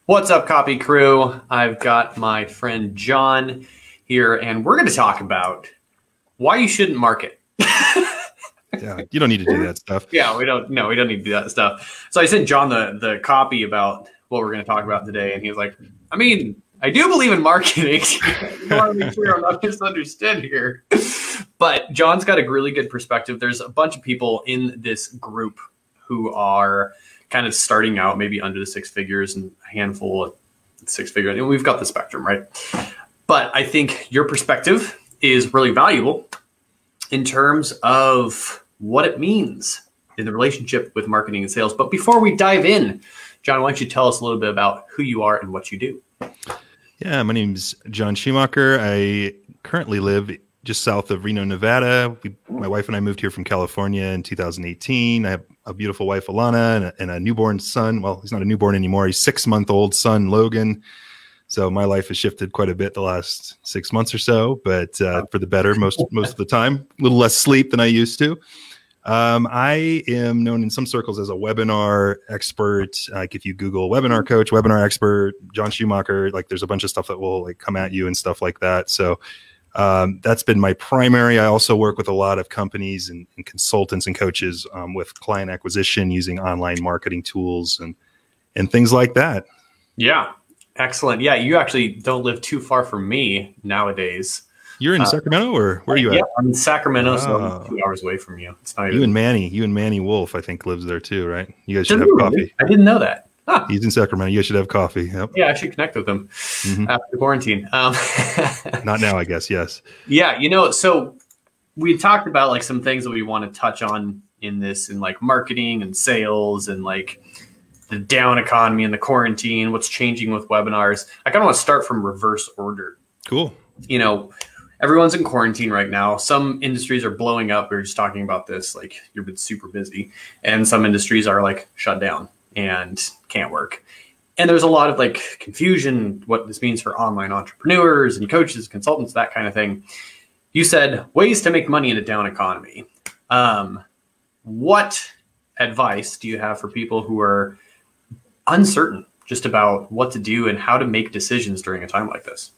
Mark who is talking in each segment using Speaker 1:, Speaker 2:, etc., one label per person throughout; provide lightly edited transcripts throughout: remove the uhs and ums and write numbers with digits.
Speaker 1: What's up, Copy Crew? I've got my friend John here, and we're going to talk about why you shouldn't market.
Speaker 2: Yeah, you don't need to do that stuff.
Speaker 1: Yeah, we don't need to do that stuff. So I sent John the copy about what we're going to talk about today, and he was like, I do believe in marketing. I want to make sure I'm not misunderstood here. But John's got a really good perspective. There's a bunch of people in this group who are kind of starting out maybe under the six figures and a handful of six figures. And we've got the spectrum, right? But I think your perspective is really valuable in terms of what it means in the relationship with marketing and sales. But before we dive in, John, why don't you tell us a little bit about who you are and what you do?
Speaker 2: Yeah, my name's John Schumacher. I currently live just south of Reno, Nevada. My wife and I moved here from California in 2018. I have a beautiful wife, Alana, and a newborn son. Well, he's not a newborn anymore. He's 6-month-old son, Logan. So my life has shifted quite a bit the last 6 months or so, but for the better most of the time. A little less sleep than I used to. I am known in some circles as a webinar expert. Like if you Google webinar coach, webinar expert, John Schumacher, like there's a bunch of stuff that will like come at you and stuff like that. So that's been my primary. I also work with a lot of companies and consultants and coaches with client acquisition using online marketing tools and things like that.
Speaker 1: Yeah, excellent. Yeah, you actually don't live too far from me nowadays.
Speaker 2: You're in Sacramento, or where are you at?
Speaker 1: Yeah, I'm in Sacramento, so I'm 2 hours away from you. It's not even...
Speaker 2: You and Manny Wolf, I think, lives there too, right? You guys should have coffee.
Speaker 1: I didn't know that. Huh.
Speaker 2: He's in Sacramento. You guys should have coffee. Yep.
Speaker 1: Yeah, I should connect with him after quarantine.
Speaker 2: Not now, I guess. Yes.
Speaker 1: Yeah, so we talked about like some things that we want to touch on in this, in like marketing and sales and like the down economy and the quarantine, what's changing with webinars. I kind of want to start from reverse order.
Speaker 2: Cool.
Speaker 1: Everyone's in quarantine right now. Some industries are blowing up. We were just talking about this, like you've been super busy, and some industries are like shut down and can't work. And there's a lot of like confusion, what this means for online entrepreneurs and coaches, consultants, that kind of thing. You said ways to make money in a down economy. What advice do you have for people who are uncertain just about what to do and how to make decisions during a time like this?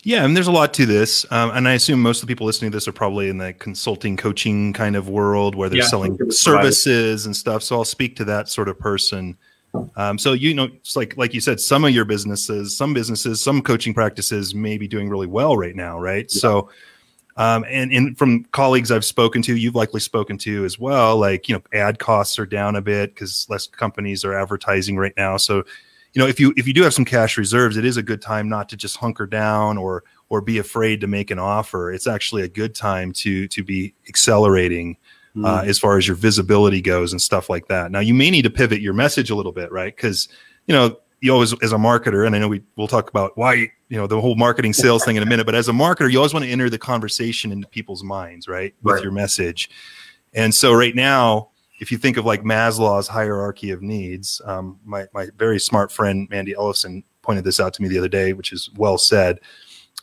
Speaker 2: Yeah, and there's a lot to this. And I assume most of the people listening to this are probably in the consulting, coaching kind of world where they're selling services and stuff. So I'll speak to that sort of person. So, it's like you said, some businesses, some coaching practices may be doing really well right now, right? Yeah. So, and from colleagues I've spoken to, you've likely spoken to as well, like, ad costs are down a bit because less companies are advertising right now. So, if you do have some cash reserves, it is a good time not to just hunker down or be afraid to make an offer. It's actually a good time to be accelerating as far as your visibility goes and stuff like that. Now, you may need to pivot your message a little bit, right? Because you always, as a marketer, and I know we'll talk about why the whole marketing sales thing in a minute, but as a marketer, you always want to enter the conversation into people's minds, right, with your message. And so right now, if you think of like Maslow's hierarchy of needs, my very smart friend, Mandy Ellison, pointed this out to me the other day, which is well said.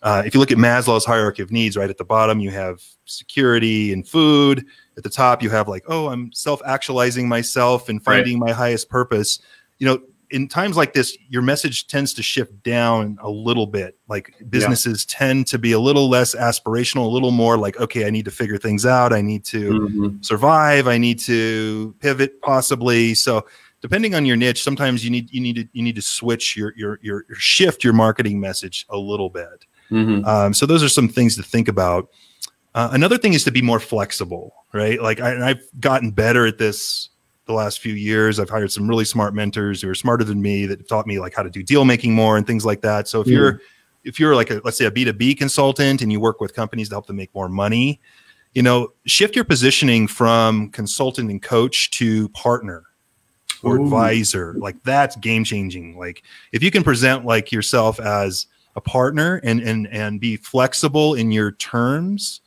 Speaker 2: If you look at Maslow's hierarchy of needs, right at the bottom, you have security and food. At the top, you have like, oh, I'm self-actualizing myself and finding my highest purpose. In times like this, your message tends to shift down a little bit. Like businesses tend to be a little less aspirational, a little more like, okay, I need to figure things out. I need to survive. I need to pivot possibly. So depending on your niche, sometimes you need to switch your shift your marketing message a little bit. So those are some things to think about. Another thing is to be more flexible, right? Like I've gotten better at this the last few years. I've hired some really smart mentors who are smarter than me that taught me like how to do deal making more and things like that. So if you're like let's say a B2B consultant and you work with companies to help them make more money, shift your positioning from consultant and coach to partner or advisor. Like that's game changing. Like if you can present like yourself as a partner and be flexible in your terms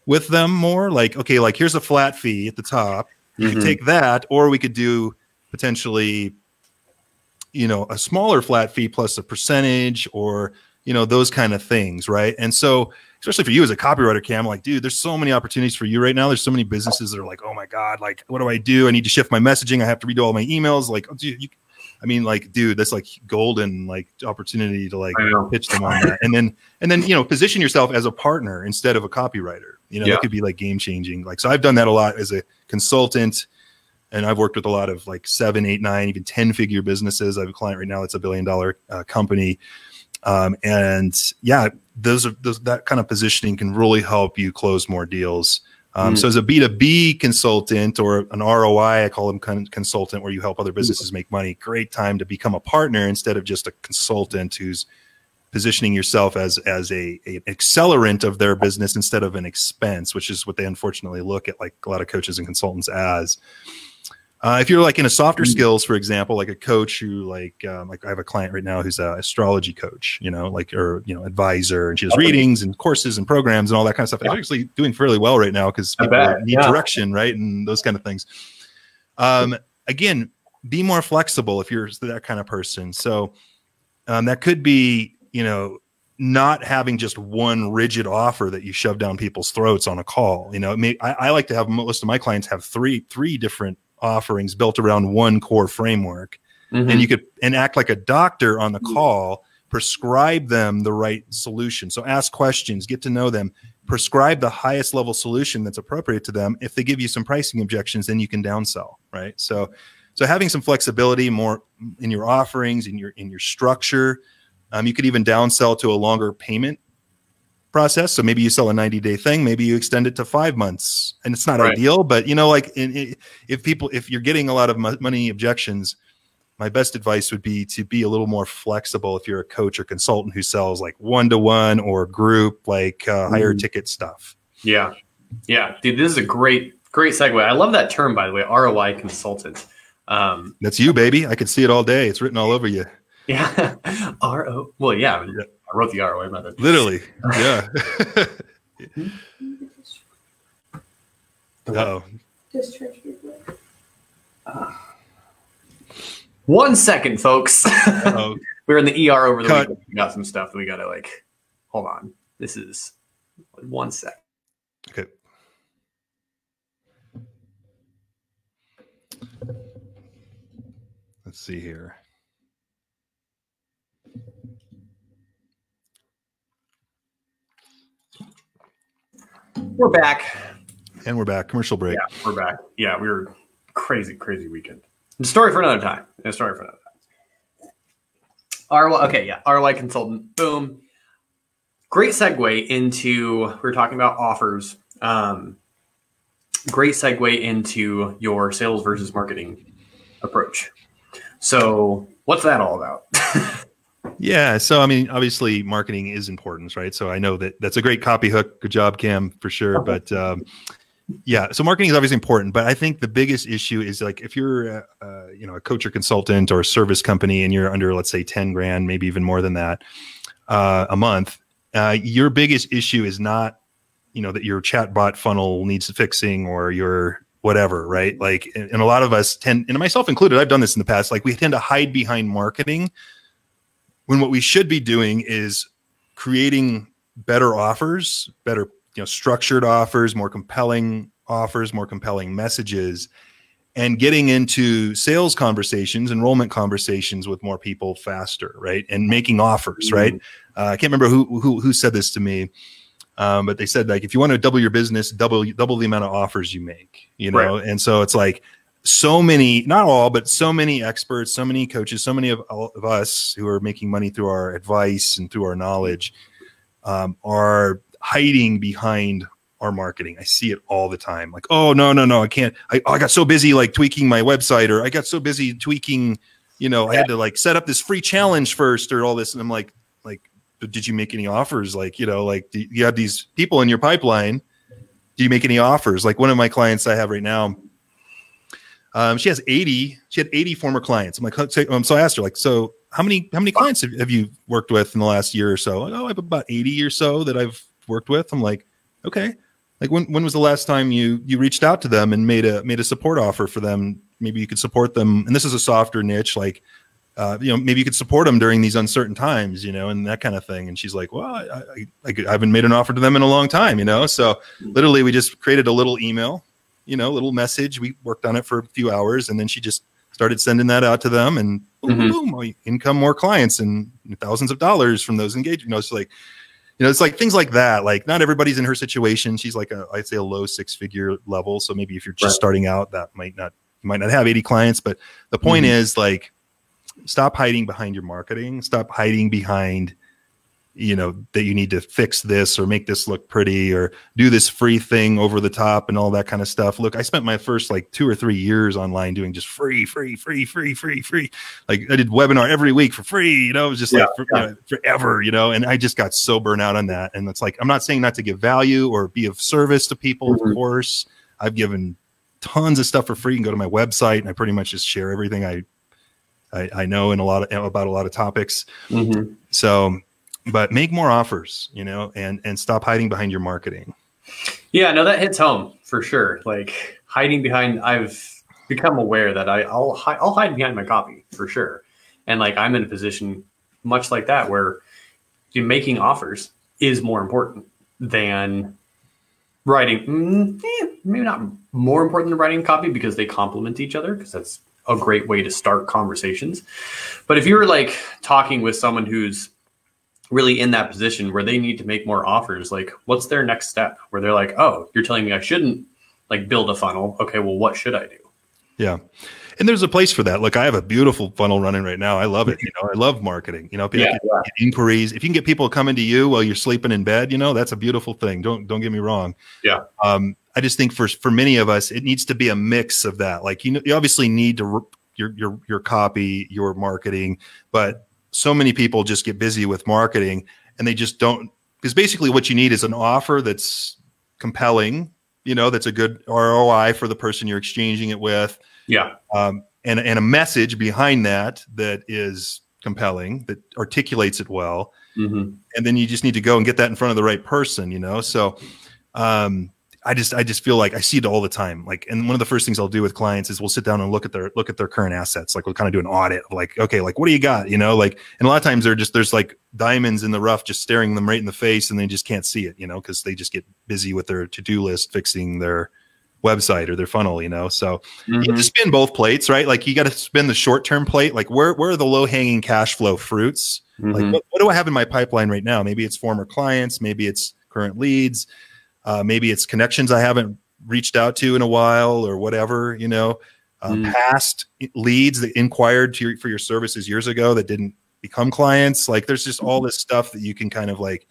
Speaker 2: with them more, like, okay, like here's a flat fee at the top. You could take that, or we could do potentially, a smaller flat fee plus a percentage, or, those kind of things, right? And so, especially for you as a copywriter, Cam, like, dude, there's so many opportunities for you right now. There's so many businesses that are like, oh my God, like, what do I do? I need to shift my messaging. I have to redo all my emails. Like, dude, I mean, like, dude, that's like golden, like opportunity to like pitch them on that. And then, you know, position yourself as a partner instead of a copywriter, you know, that could be like game changing. Like, so I've done that a lot as a consultant, and I've worked with a lot of like 7, 8, 9, even 10-figure businesses. I have a client right now that's $1 billion company. And yeah, that kind of positioning can really help you close more deals. So as a B2B consultant or an ROI, I call them consultant, where you help other businesses make money, great time to become a partner instead of just a consultant who's positioning yourself as a accelerant of their business instead of an expense, which is what they unfortunately look at like a lot of coaches and consultants as. If you're like in a softer skills, for example, like a coach who like I have a client right now who's an astrology coach, you know, like, or, you know, advisor, and she does readings and courses and programs and all that kind of stuff. It's actually doing fairly well right now because people need direction, right? And those kind of things. Again, be more flexible if you're that kind of person. So that could be, you know, not having just one rigid offer that you shove down people's throats on a call. You know, I like to have most of my clients have three different offerings built around one core framework. And you could act like a doctor on the call, prescribe them the right solution. So ask questions, get to know them, prescribe the highest level solution that's appropriate to them. If they give you some pricing objections, then you can downsell, right? So having some flexibility more in your offerings, in your structure. You could even downsell to a longer payment process. So maybe you sell a 90-day thing, maybe you extend it to 5 months, and it's not ideal, but you know, like if you're getting a lot of money objections, my best advice would be to be a little more flexible. If you're a coach or consultant who sells like one-to-one or group, like higher ticket stuff. Yeah. Dude, this is a great segue. I love that term, by the way, ROI consultant. That's you, baby. I could see it all day. It's written all over you. Yeah. Well, yeah. I wrote the ROI method. Literally. Yeah. Uh-oh. One second, folks. We're in the ER over the weekend. We got some stuff that we got to like, hold on. This is 1 second. Okay. Let's see here. We're back. And we're back. Commercial break. Yeah, we're back. Yeah, we were crazy weekend. A story for another time. ROI, okay, yeah. ROI consultant. Boom. Great segue into, we were talking about offers. Great segue into your sales versus marketing approach. So what's that all about? Yeah. So, I mean, obviously marketing is important, right? So I know that's a great copy hook. Good job, Cam, for sure. But yeah, so marketing is obviously important, but I think the biggest issue is like, if you're, you know, a coach or consultant or a service company and you're under, let's say 10 grand, maybe even more than that, a month, your biggest issue is not, you know, that your chatbot funnel needs fixing or your whatever, right? Like, and a lot of us tend, and myself included, I've done this in the past, like we tend to hide behind marketing when what we should be doing is creating better offers, better, you know, structured offers, more compelling messages, and getting into sales conversations, enrollment conversations with more people faster, right? And making offers, right? I can't remember who said this to me, but they said, like, if you want to double your business, double the amount of offers you make, you know? Right. And so it's like, so many, not all, but so many experts, so many coaches, so many of us who are making money through our advice and through our knowledge are hiding behind our marketing. I see it all the time. Like, oh, no, I can't. I got so busy like tweaking my website, or I got so busy tweaking, you know, I had to like set up this free challenge first or all this. And I'm like, did you make any offers? Like, you know, like you have these people in your pipeline. Do you make any offers? Like one of my clients I have right now, she had 80 former clients. I'm like, so I asked her, like, so how many clients have you worked with in the last year or so? Like, oh, I have about 80 or so that I've worked with. I'm like, okay. Like when was the last time you reached out to them and made a support offer for them? Maybe you could support them. And this is a softer niche, like, you know, maybe you could support them during these uncertain times, you know, and that kind of thing. And she's like, well, I haven't made an offer to them in a long time, you know? So literally we just created a little email, you know, little message. We worked on it for a few hours, and then she just started sending that out to them. And boom, boom, boom, income, more clients, and thousands of dollars from those engagements. So like, it's like things like that. Like not everybody's in her situation. She's like I'd say a low 6-figure level. So maybe if you're just starting out, that you might not have 80 clients. But the point is, like, stop hiding behind your marketing. Stop hiding behind, that you need to fix this or make this look pretty or do this free thing over the top and all that kind of stuff. Look, I spent my first like 2 or 3 years online doing just free. Like I did webinar every week for free, it was just forever, and I just got so burnt out on that. And it's like, I'm not saying not to give value or be of service to people. Of course, I've given tons of stuff for free. You can go to my website and I pretty much just share everything I know in about a lot of topics. So, but make more offers, and stop hiding behind your marketing.
Speaker 1: Yeah, no, that hits home for sure. Like hiding behind, I've become aware that I'll hide behind my copy for sure. And like, I'm in a position much like that where making offers is more important than writing. Maybe not more important than writing copy because they complement each other, because that's a great way to start conversations. But if you're like talking with someone who's really in that position where they need to make more offers, like what's their next step, where they're like, oh, you're telling me I shouldn't like build a funnel. Okay, well, what should I do? Yeah.
Speaker 2: And there's a place for that. Look, I have a beautiful funnel running right now. I love it. I love marketing, people get inquiries. If you can get people coming to you while you're sleeping in bed, that's a beautiful thing. Don't get me wrong.
Speaker 1: Yeah.
Speaker 2: I just think for many of us, it needs to be a mix of that. Like, you obviously need to your copy, your marketing, but so many people just get busy with marketing and they just don't, because basically what you need is an offer that's compelling, that's a good ROI for the person you're exchanging it with.
Speaker 1: Yeah.
Speaker 2: And a message behind that is compelling, that articulates it well. And then you just need to go and get that in front of the right person, So, I just feel like I see it all the time. Like, and one of the first things I'll do with clients is we'll sit down and look at their current assets. Like we'll kind of do an audit of like, okay, like what do you got? Like, and a lot of times there's like diamonds in the rough, just staring them right in the face and they just can't see it, because they just get busy with their to-do list, fixing their website or their funnel, So you have to spin both plates, right? Like you got to spin the short-term plate. Like where are the low-hanging cash flow fruits? Like what do I have in my pipeline right now? Maybe it's former clients, maybe it's current leads. Maybe it's connections I haven't reached out to in a while or whatever, past leads that inquired for your services years ago that didn't become clients. Like there's just all this stuff that you can kind of like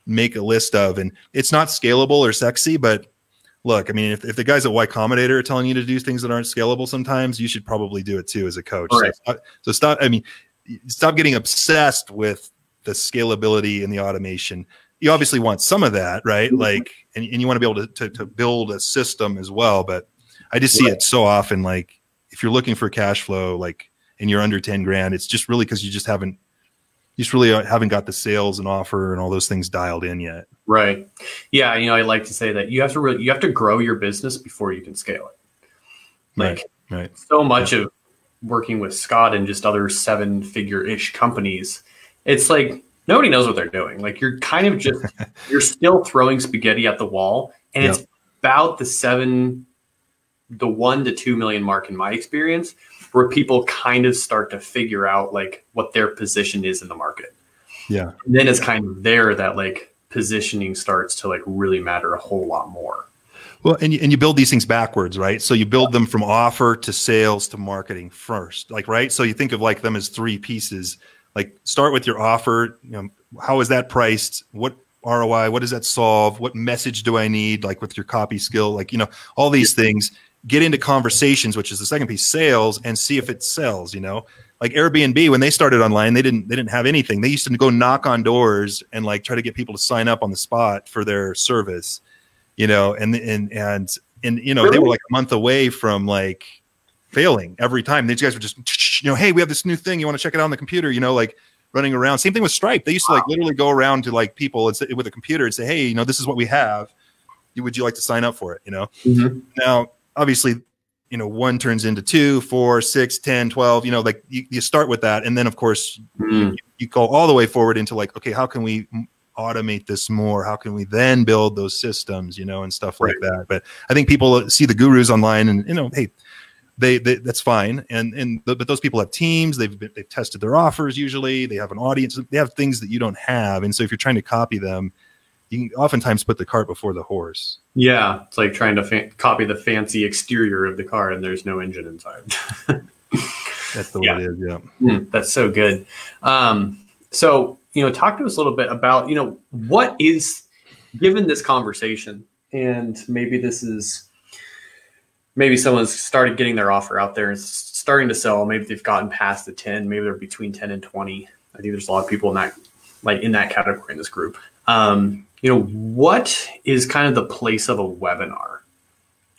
Speaker 2: make a list of, and it's not scalable or sexy, but look, I mean, if the guys at Y Combinator are telling you to do things that aren't scalable, sometimes you should probably do it too as a coach.
Speaker 1: Right.
Speaker 2: So stop getting obsessed with the scalability and the automation. You obviously want some of that, right? Like, and you want to be able to build a system as well. But I just see it so often. Like if you're looking for cash flow, like, and you're under 10 grand, it's just really because you really haven't got the sales and offer and all those things dialed in yet.
Speaker 1: Right. Yeah. I like to say that you have to grow your business before you can scale it. Like
Speaker 2: right.
Speaker 1: So much of working with Scott and just other 7-figure-ish companies, it's like, nobody knows what they're doing. Like you're kind of just, you're still throwing spaghetti at the wall. And it's about the 1 to 2 million mark in my experience, where people kind of start to figure out like what their position is in the market.
Speaker 2: Yeah.
Speaker 1: And then it's kind of there that like positioning starts to like really matter a whole lot more.
Speaker 2: Well, and you build these things backwards, right? So you build them from offer to sales to marketing first, like, right? So you think of like them as 3 pieces. Like start with your offer, how is that priced? What ROI, what does that solve? What message do I need? Like with your copy skill, like, all these things. Get into conversations, which is the second piece, sales, and see if it sells, Like Airbnb, when they started online, they didn't have anything. They used to go knock on doors and like try to get people to sign up on the spot for their service, and
Speaker 1: Really?
Speaker 2: They were like a month away from like failing every time. These guys were just, hey, we have this new thing. You want to check it out on the computer, like running around. Same thing with Stripe. They used to like literally go around to like people and say, with a computer and say, hey, this is what we have. Would you like to sign up for it? Now, obviously, 1 turns into 2, 4, 6, 10, 12, like you start with that. And then of course you go all the way forward into like, okay, how can we automate this more? How can we then build those systems, and stuff like that. But I think people see the gurus online and, hey, that's fine. But those people have teams. They've tested their offers. Usually they have an audience. They have things that you don't have. And so if you're trying to copy them, you can oftentimes put the cart before the horse.
Speaker 1: Yeah. It's like trying to copy the fancy exterior of the car and there's no engine inside.
Speaker 2: That's the way it is. Yeah.
Speaker 1: That's so good. So, talk to us a little bit about, what is, given this conversation, and maybe someone's started getting their offer out there and starting to sell. Maybe they've gotten past the 10, maybe they're between 10 and 20. I think there's a lot of people in that category in this group. What is kind of the place of a webinar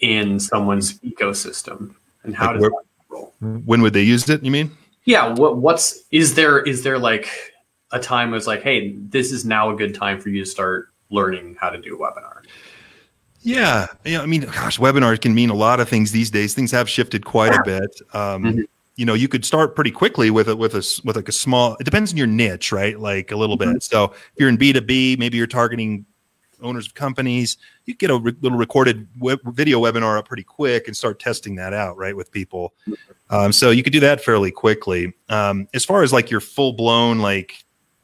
Speaker 1: in someone's ecosystem, and how does that roll?
Speaker 2: When would they use it, you mean?
Speaker 1: Yeah. Is there like a time was like, hey, this is now a good time for you to start learning how to do a webinar?
Speaker 2: Yeah. Gosh, webinars can mean a lot of things these days. Things have shifted quite a bit. You could start pretty quickly with a small, it depends on your niche, right? Like a little bit. So if you're in B2B, maybe you're targeting owners of companies, you get a little recorded video webinar up pretty quick and start testing that out, right, with people. So you could do that fairly quickly. As far as like your full blown,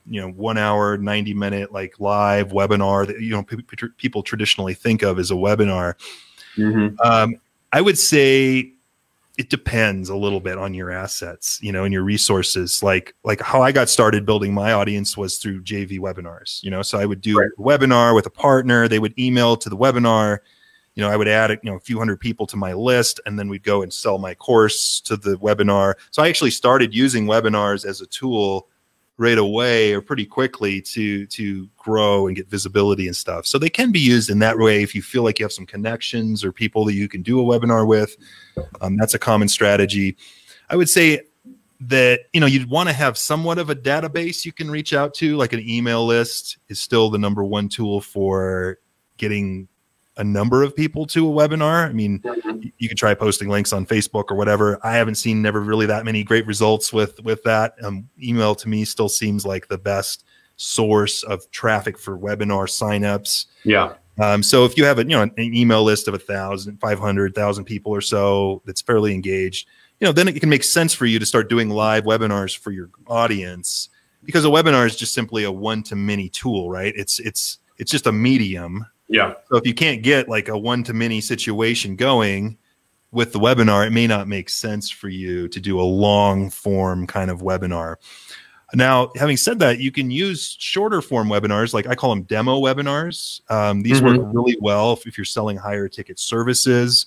Speaker 2: 1 hour, 90-minute, live webinar that, people traditionally think of as a webinar. I would say it depends a little bit on your assets, and your resources. Like how I got started building my audience was through JV webinars, so I would do a webinar with a partner. They would email to the webinar. I would add, a few hundred people to my list, and then we'd go and sell my course to the webinar. So I actually started using webinars as a tool right away or pretty quickly to grow and get visibility and stuff. So they can be used in that way if you feel like you have some connections or people that you can do a webinar with. That's a common strategy. I would say that, you'd want to have somewhat of a database you can reach out to, like an email list is still the #1 tool for getting a number of people to a webinar. I mean, you could try posting links on Facebook or whatever. I haven't seen never really that many great results with that. Email to me still seems like the best source of traffic for webinar signups.
Speaker 1: Yeah.
Speaker 2: So if you have an email list of 1,000, 500,000 people or so that's fairly engaged, then it can make sense for you to start doing live webinars for your audience, because a webinar is just simply a one-to-many tool, right? It's just a medium.
Speaker 1: Yeah.
Speaker 2: So if you can't get like a one-to-many situation going with the webinar, it may not make sense for you to do a long form kind of webinar. Now, having said that, you can use shorter form webinars, like I call them demo webinars. These work really well if you're selling higher ticket services,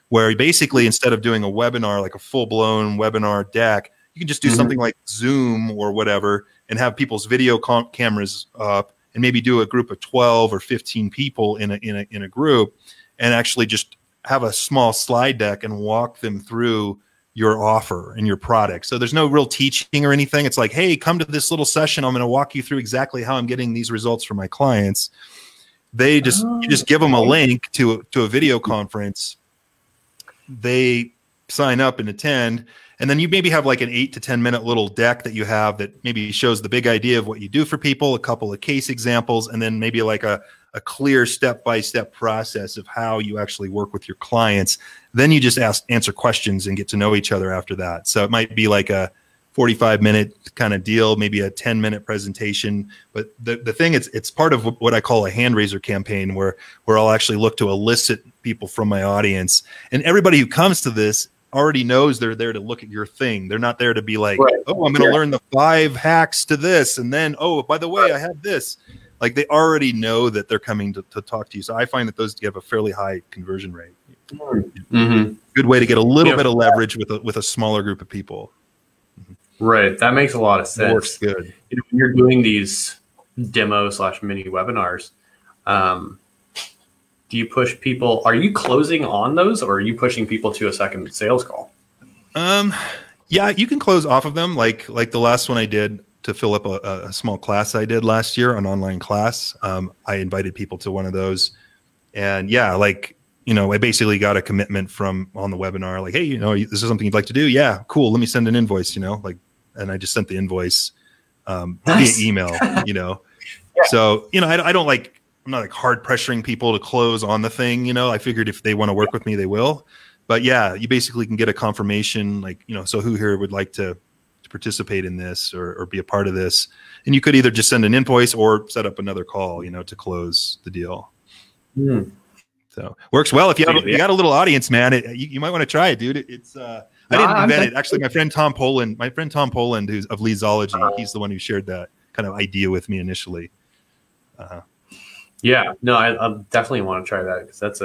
Speaker 2: where basically instead of doing a webinar, like a full-blown webinar deck, you can just do something like Zoom or whatever and have people's video cameras up, and maybe do a group of 12 or 15 people in a group, and actually just have a small slide deck and walk them through your offer and your product. So there's no real teaching or anything. It's like, hey, come to this little session. I'm going to walk you through exactly how I'm getting these results for my clients. You just give them a link to a video conference. They sign up and attend. And then you maybe have like an 8 to 10 minute little deck that you have that maybe shows the big idea of what you do for people, a couple of case examples, and then maybe like a clear step-by-step process of how you actually work with your clients. Then you just answer questions and get to know each other after that. So it might be like a 45-minute kind of deal, maybe a 10-minute presentation. But the thing is, it's part of what I call a hand raiser campaign, where I'll actually look to elicit people from my audience. And everybody who comes to this already knows they're there to look at your thing. They're not there to be like, oh, I'm going to learn the 5 hacks to this. And then, oh, by the way, I have this. Like, they already know that they're coming to talk to you. So I find that those have a fairly high conversion rate. Good way to get a little bit of leverage with a smaller group of people.
Speaker 1: Right. That makes a lot of sense.
Speaker 2: Works good.
Speaker 1: When you're doing these demo/mini webinars, do you push people? Are you closing on those, or are you pushing people to a second sales call?
Speaker 2: Yeah, you can close off of them. Like the last one I did to fill up a small class I did last year, an online class. I invited people to one of those, and yeah, I basically got a commitment from on the webinar, like, hey, this is something you'd like to do? Yeah, cool. Let me send an invoice, and I just sent the invoice via email, Yeah. So, I don't I'm not hard pressuring people to close on the thing. I figured if they want to work with me, they will. But yeah, you basically can get a confirmation, like, you know, so who here would like to participate in this or be a part of this? And you could either just send an invoice or set up another call, you know, to close the deal. So works well if you have, you got a little audience, man. You might want to try it, dude. It's I didn't invent it. Actually, my friend Tom Poland, who's of Leadsology, he's the one who shared that kind of idea with me initially.
Speaker 1: Yeah, no, I definitely want to try that because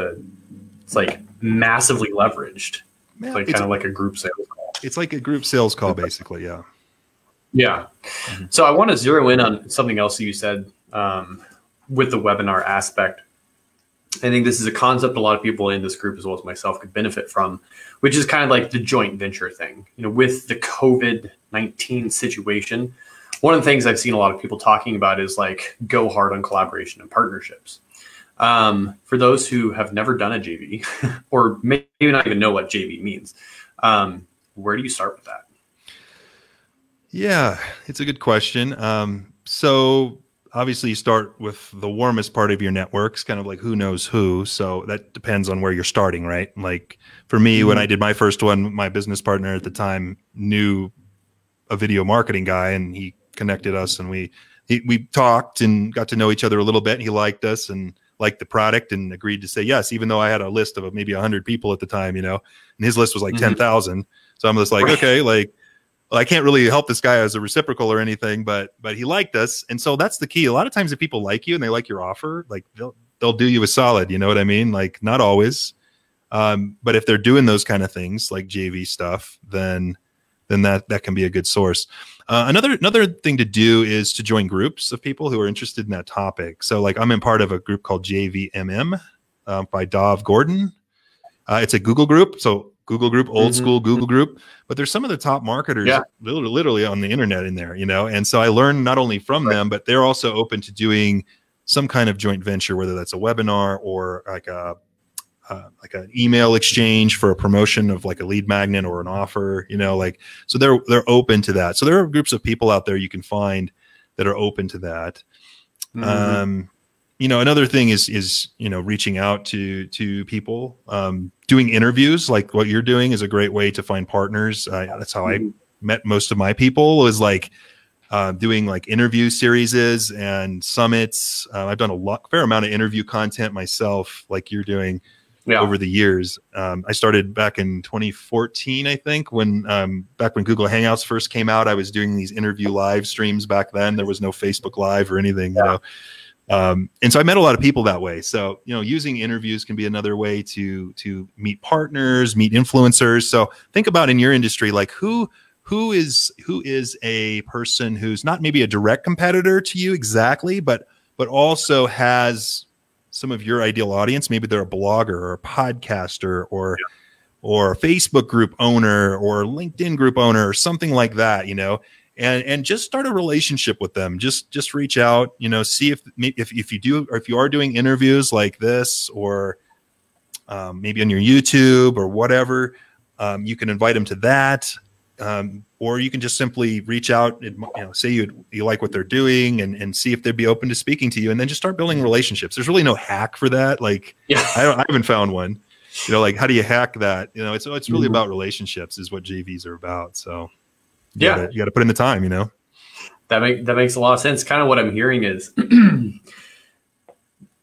Speaker 1: it's like massively leveraged. It's like kind of like a group sales call.
Speaker 2: It's like a group sales call, basically. Yeah.
Speaker 1: Yeah. So I want to zero in on something else you said with the webinar aspect. I think this is a concept a lot of people in this group, as well as myself, could benefit from, which is kind of like the joint venture thing. You know, with the COVID-19 situation, one of the things I've seen a lot of people talking about is like go hard on collaboration and partnerships. For those who have never done a JV or maybe not even know what JV means, where do you start with that?
Speaker 2: Yeah, it's a good question. So obviously you start with the warmest part of your networks, kind of like who knows who. So that depends on where you're starting, right? Like for me, when I did my first one, my business partner at the time knew a video marketing guy, and he connected us, and we talked and got to know each other a little bit. And he liked us and liked the product and agreed to say yes, even though I had a list of maybe 100 people at the time, you know, and his list was like 10,000. So I'm just like, okay, like, well, I can't really help this guy as a reciprocal or anything, but he liked us. And so that's the key. A lot of times if people like you and they like your offer, like they'll do you a solid, you know what I mean? Like not always. But if they're doing those kind of things like JV stuff, then that can be a good source. Another thing to do is to join groups of people who are interested in that topic. So like I'm in part of a group called JVMM by Dov Gordon. It's a Google group. So Google group, old school Google group, but there's some of the top marketers literally on the internet in there, you know? And so I learned not only from them, but they're also open to doing some kind of joint venture, whether that's a webinar or like an email exchange for a promotion of like a lead magnet or an offer, you know, like, so they're open to that. So there are groups of people out there you can find that are open to that. You know, another thing is, you know, reaching out to people, doing interviews like what you're doing is a great way to find partners. That's how I met most of my people, was like doing like interview series and summits. I've done fair amount of interview content myself, like you're doing over the years. I started back in 2014, I think, back when Google Hangouts first came out. I was doing these interview live streams back then. There was no Facebook Live or anything, you know. And so I met a lot of people that way. So, you know, using interviews can be another way to meet partners, meet influencers. So think about in your industry, like who is a person who's not maybe a direct competitor to you exactly, but also has some of your ideal audience. Maybe they're a blogger or a podcaster or a Facebook group owner or LinkedIn group owner or something like that, you know. And just start a relationship with them. Just reach out, you know, see if you are doing interviews like this, or maybe on your YouTube or whatever, you can invite them to that, or you can just simply reach out and, you know, say you like what they're doing and see if they'd be open to speaking to you, and then just start building relationships. There's really no hack for that. Like I haven't found one. You know, like how do you hack that? You know, it's really about relationships is what JVs are about. So. You got to put in the time, you know.
Speaker 1: That makes a lot of sense. Kind of what I'm hearing is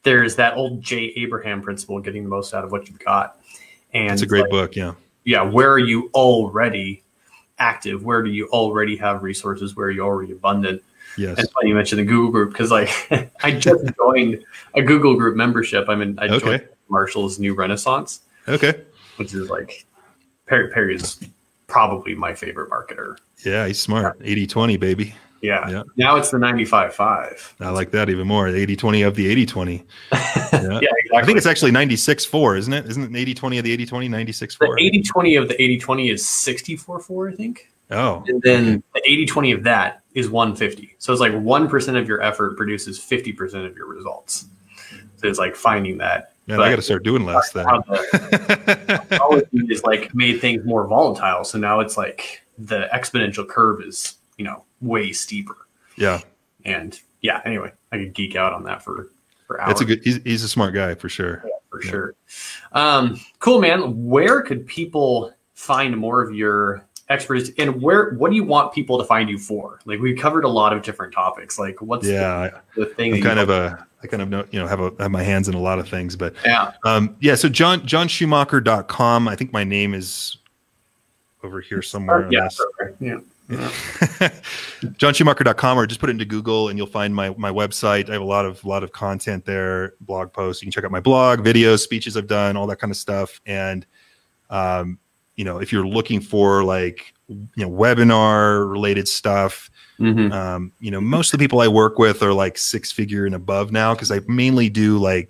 Speaker 1: there's that old Jay Abraham principle, getting the most out of what you've got. And
Speaker 2: it's a great book, yeah.
Speaker 1: Yeah, where are you already active? Where do you already have resources? Where are you already abundant?
Speaker 2: Yes.
Speaker 1: That's why you mentioned the Google group, because like I just joined a Google group membership. I joined Marshall's New Renaissance.
Speaker 2: Okay.
Speaker 1: Which is like Perry is probably my favorite marketer.
Speaker 2: Yeah, he's smart. 80-20, baby.
Speaker 1: Yeah. Now it's the 95-5.
Speaker 2: I like that even more. The 80-20 of the 80-20. Yeah.
Speaker 1: Exactly.
Speaker 2: I think it's actually 96-4, isn't it? Isn't it 80-20 of the 80-20, 96-4?
Speaker 1: The 80-20 of the 80-20 is 64-4, I think.
Speaker 2: Oh.
Speaker 1: And then the 80-20 of that is 150. So it's like 1% of your effort produces 50% of your results. So it's like finding that.
Speaker 2: Man, I got to start doing less then.
Speaker 1: Technology is like made things more volatile. So now it's like the exponential curve is, you know, way steeper.
Speaker 2: Yeah.
Speaker 1: And yeah, anyway, I could geek out on that for hours.
Speaker 2: That's he's a smart guy for sure.
Speaker 1: Yeah, For sure. Cool, man. Where could people find more of your expertise, and what do you want people to find you for? Like, we covered a lot of different topics. Like, what's the thing?
Speaker 2: I kind of know, have my hands in a lot of things, but so johnschumacher.com. I think my name is over here somewhere. johnschumacher.com, or just put it into Google and you'll find my website. I have a lot of content there, blog posts. You can check out my blog, videos, speeches I've done, all that kind of stuff. And if you're looking for webinar related stuff, most of the people I work with are like 6-figure and above now, because I mainly do I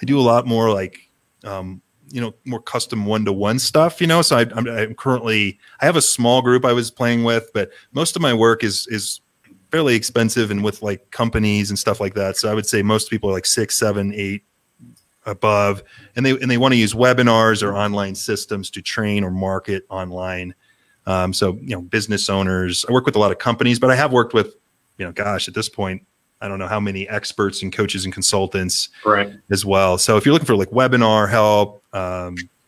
Speaker 2: do a lot more more custom one-to-one stuff, so I'm currently, I have a small group I was playing with, but most of my work is fairly expensive and with like companies and stuff like that. So I would say most people are like 6, 7, 8 above, and they want to use webinars or online systems to train or market online. So business owners, I work with a lot of companies, but I have worked with, at this point, I don't know how many experts and coaches and consultants as well. So if you're looking for like webinar help,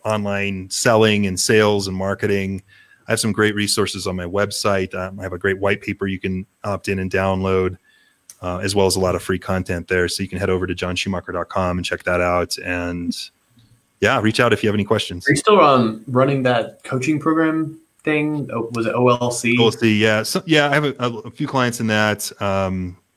Speaker 2: online selling and sales and marketing, I have some great resources on my website. I have a great white paper you can opt in and download, as well as a lot of free content there. So you can head over to johnschumacher.com and check that out. And reach out if you have any questions.
Speaker 1: Are you still running that coaching program thing? Was it OLC?
Speaker 2: OLC, yeah. So, I have a few clients in that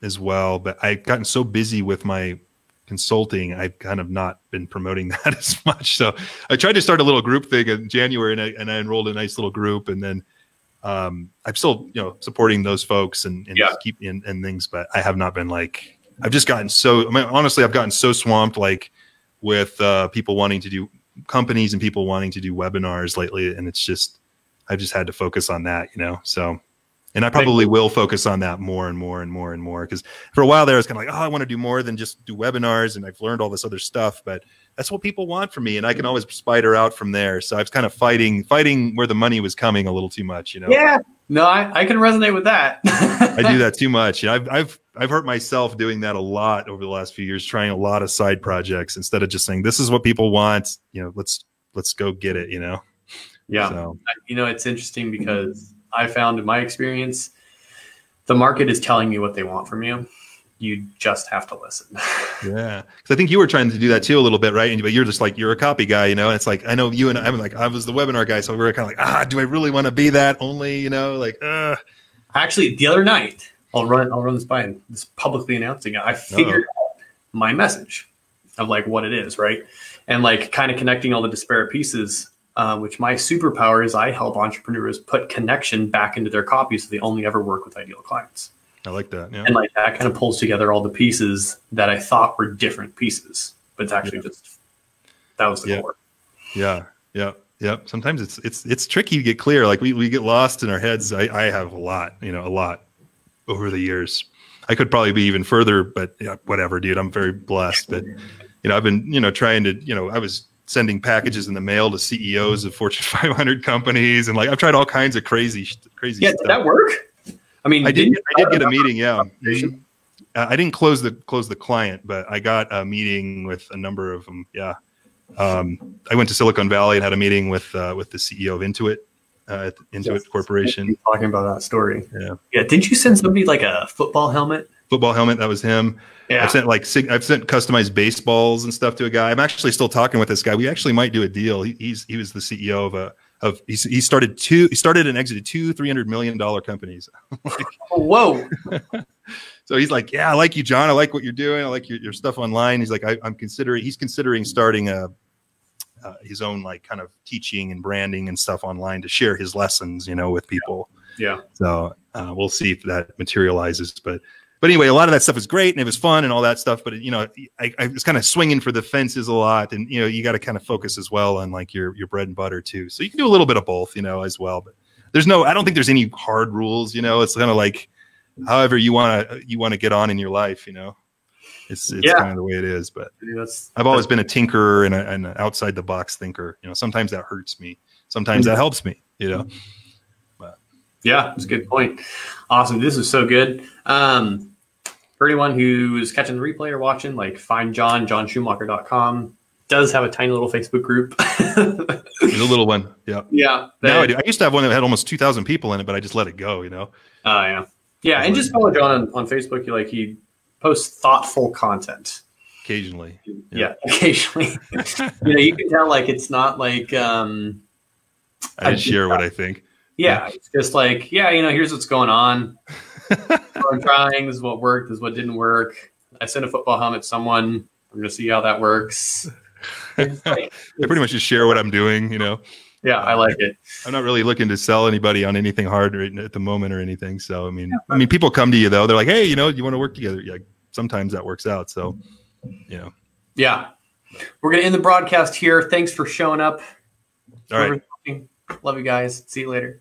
Speaker 2: as well, but I've gotten so busy with my consulting, I've kind of not been promoting that as much. So I tried to start a little group thing in January, and I enrolled a nice little group, and then I'm still supporting those folks and keep in things, but I have not been I've just gotten honestly, I've gotten so swamped with people wanting to do companies and people wanting to do webinars lately, and I've just had to focus on that, so. And I probably will focus on that more and more and more and more, because for a while there, I was kind of like, I want to do more than just do webinars, and I've learned all this other stuff, but that's what people want from me, and I can always spider out from there. So I was kind of fighting where the money was coming a little too much,
Speaker 1: Yeah, no, I can resonate with that.
Speaker 2: I do that too much. I've hurt myself doing that a lot over the last few years, trying a lot of side projects instead of just saying, this is what people want, let's go get it,
Speaker 1: Yeah, so. It's interesting because I found in my experience, the market is telling you what they want from you. You just have to listen.
Speaker 2: Yeah. Because I think you were trying to do that too a little bit, right? But you're just you're a copy guy, and it's like, I know you and I was the webinar guy. So we were kind of like, do I really want to be that only,
Speaker 1: Actually, the other night, I'll run this by this publicly announcing it. I figured out my message of what it is, right? And kind of connecting all the disparate pieces. Which my superpower is I help entrepreneurs put connection back into their copy so they only ever work with ideal clients.
Speaker 2: I like that. Yeah.
Speaker 1: And that kind of pulls together all the pieces that I thought were different pieces, but it's actually just, that was the core.
Speaker 2: Yeah. Yeah. Yeah. Sometimes it's tricky to get clear. We get lost in our heads. I have a lot over the years. I could probably be even further, but whatever, dude, I'm very blessed. But, I've been, trying to, I was sending packages in the mail to CEOs of Fortune 500 companies, and I've tried all kinds of crazy stuff.
Speaker 1: Did that work? I mean,
Speaker 2: I did get a meeting. Yeah, I didn't close the client, but I got a meeting with a number of them. Yeah, I went to Silicon Valley and had a meeting with the CEO of Intuit, Intuit Corporation.
Speaker 1: Talking about that story. Yeah. Didn't you send somebody a football helmet?
Speaker 2: Football helmet. That was him. Yeah. I've sent customized baseballs and stuff to a guy. I'm actually still talking with this guy. We actually might do a deal. He was the CEO he started and exited two $300 million companies.
Speaker 1: Whoa.
Speaker 2: So he's like, yeah, I like you, John. I like what you're doing. I like your stuff online. He's like, he's considering starting his own kind of teaching and branding and stuff online to share his lessons, with people.
Speaker 1: Yeah.
Speaker 2: So we'll see if that materializes, But anyway, a lot of that stuff is great and it was fun and all that stuff. But, I was kind of swinging for the fences a lot. And, you got to kind of focus as well on your bread and butter too. So you can do a little bit of both, as well. But I don't think there's any hard rules, it's kind of however you want to get on in your life, it's kind of the way it is. But I've always been a tinkerer and an outside the box thinker. Sometimes that hurts me. Sometimes that helps me, But.
Speaker 1: Yeah, it's a good point. Awesome. This is so good. For anyone who's catching the replay or watching, find John, johnschumacher.com. does have a tiny little Facebook group.
Speaker 2: There's a little one. Yeah.
Speaker 1: Yeah.
Speaker 2: Now I do. I used to have one that had almost 2,000 people in it, but I just let it go,
Speaker 1: Oh, yeah. Yeah. And just follow John on Facebook. He posts thoughtful content.
Speaker 2: Occasionally.
Speaker 1: Yeah. Occasionally. You can tell it's not like,
Speaker 2: I just share what I think.
Speaker 1: Yeah. It's just here's what's going on. What I'm trying. This is what worked. This is what didn't work. I sent a football helmet to someone. I'm going to see how that works.
Speaker 2: I pretty much just share what I'm doing,
Speaker 1: Yeah, I like it.
Speaker 2: I'm not really looking to sell anybody on anything hard at the moment or anything. So, I mean, people come to you though. They're like, hey, you want to work together? Yeah. Sometimes that works out. So,
Speaker 1: Yeah. We're going to end the broadcast here. Thanks for showing up.
Speaker 2: All right.
Speaker 1: Love you guys. See you later.